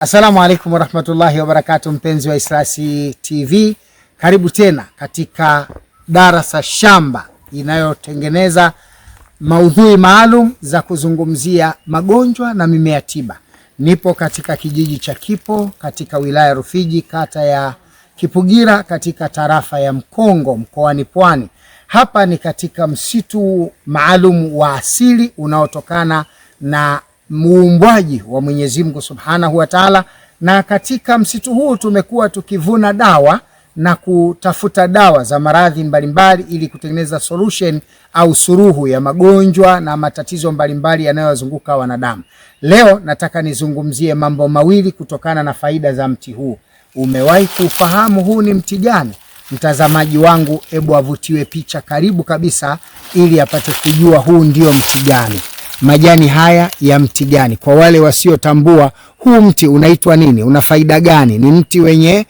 Assalamu alaikum warahmatullahi wabarakatuh, mpenzi wa Islasi TV. Karibu tena katika darasa shamba inayotengeneza maudhui maalum za kuzungumzia magonjwa na mimea tiba. Nipo katika kijiji cha Kipo katika wilaya Rufiji, kata ya Kipugira, katika tarafa ya Mkongo, mkoani Pwani. Hapa ni katika msitu maalum wa asili unaotokana na muumbwaji wa Mwenyezi Mungu Subhanahu wa Ta'ala, na katika msitu huu tumekuwa tukivuna dawa na kutafuta dawa za maradhi mbalimbali ili kutengeneza solution au suruhu ya magonjwa na matatizo mbalimbali yanayowazunguka wanadamu. Leo nataka nizungumzie mambo mawili kutokana na faida za mti huu. Umewahi kufahamu huu ni mti gani? Mtazamaji wangu, hebu avutiwe picha karibu kabisa ili apate kujua huu ndio mti gani. Majani haya ya mti gani? Kwa wale wasiotambua, huu mti unaitwa nini? Una faida gani? Ni mti wenye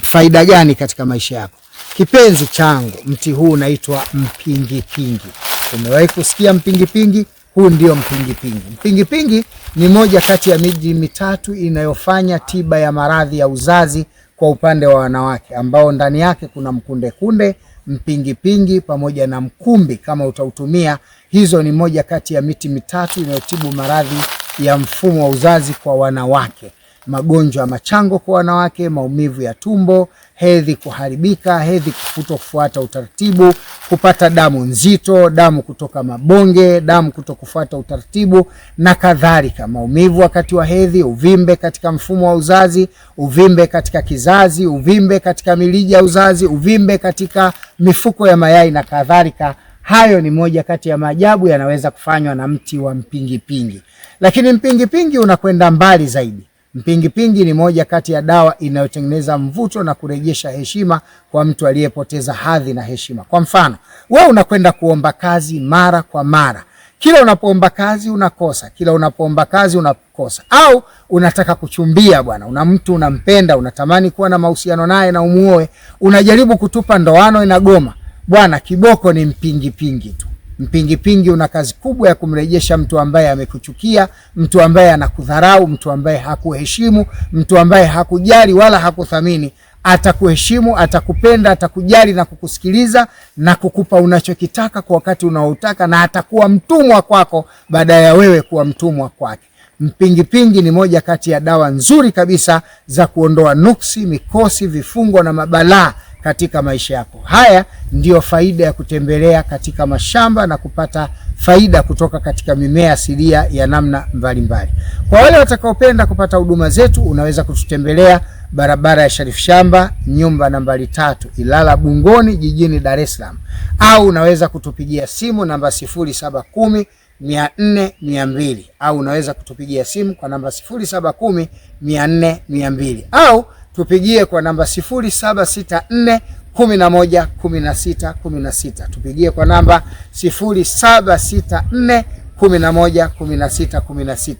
faida gani katika maisha yako? Kipenzi changu, mti huu unaitwa mpingipingi. Umewahi kusikia mpingipingi? Huu ndio mpingipingi. Mpingipingi ni moja kati ya miji mitatu inayofanya tiba ya maradhi ya uzazi kwa upande wa wanawake, ambao ndani yake kuna mkundekunde, mpingipingi pamoja na mkumbi kama utautumia. Hizo ni moja kati ya miti mitatu inayotibu maradhi ya mfumo wa uzazi kwa wanawake, magonjwa ya machango kwa wanawake, maumivu ya tumbo, hedhi kuharibika, hedhi kufuata utaratibu, kupata damu nzito, damu kutoka mabonge, damu kutokufuata utaratibu na kadhalika, maumivu wakati wa hedhi, uvimbe katika mfumo wa uzazi, uvimbe katika kizazi, uvimbe katika milija ya uzazi, uvimbe katika mifuko ya mayai na kadhalika. Hayo ni moja kati ya maajabu yanaweza kufanywa na mti wa mpingipingi. Lakini mpingipingi unakwenda mbali zaidi. Mpingipingi ni moja kati ya dawa inayotengeneza mvuto na kurejesha heshima kwa mtu aliyepoteza hadhi na heshima. Kwa mfano, wewe unakwenda kuomba kazi mara kwa mara. Kila unapoomba kazi unakosa, kila unapoomba kazi unakosa. Au unataka kuchumbia bwana, una mtu unampenda, unatamani kuwa na mahusiano naye na umuoe, unajaribu kutupa ndoano inagoma. Bwana, kiboko ni mpingipingi tu. Mpingipingi una kazi kubwa ya kumrejesha mtu ambaye amekuchukia, mtu ambaye anakudharau, mtu ambaye hakuheshimu, mtu ambaye hakujali wala hakuthamini. Atakuheshimu, atakupenda, atakujali na kukusikiliza na kukupa unachokitaka kwa wakati unaotaka, na atakuwa mtumwa kwako baada ya wewe kuwa mtumwa kwake. Mpingipingi ni moja kati ya dawa nzuri kabisa za kuondoa nuksi, mikosi, vifungo na mabalaa katika maisha yako. Haya ndio faida ya kutembelea katika mashamba na kupata faida kutoka katika mimea asilia ya namna mbalimbali. Kwa wale watakaopenda kupata huduma zetu, unaweza kututembelea barabara ya Sharif Shamba, nyumba nambari 3, Ilala Bungoni, jijini Dar es Salaam. Au unaweza kutupigia simu namba 0710 400 200, au unaweza kutupigia simu kwa namba 0710 400 200, au tupigie kwa namba 0764 11 16 16. Tupigie kwa namba 0764 11 16 16.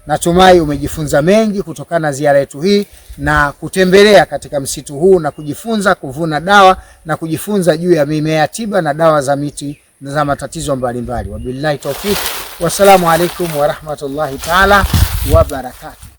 Natumai umejifunza mengi kutokana na ziara yetu hii na kutembelea katika msitu huu na kujifunza kuvuna dawa na kujifunza juu ya mimea tiba na dawa za miti za matatizo mbalimbali. Wabillahi tawfik. Wassalamu alaikum warahmatullahi ta'ala wabarakatuh.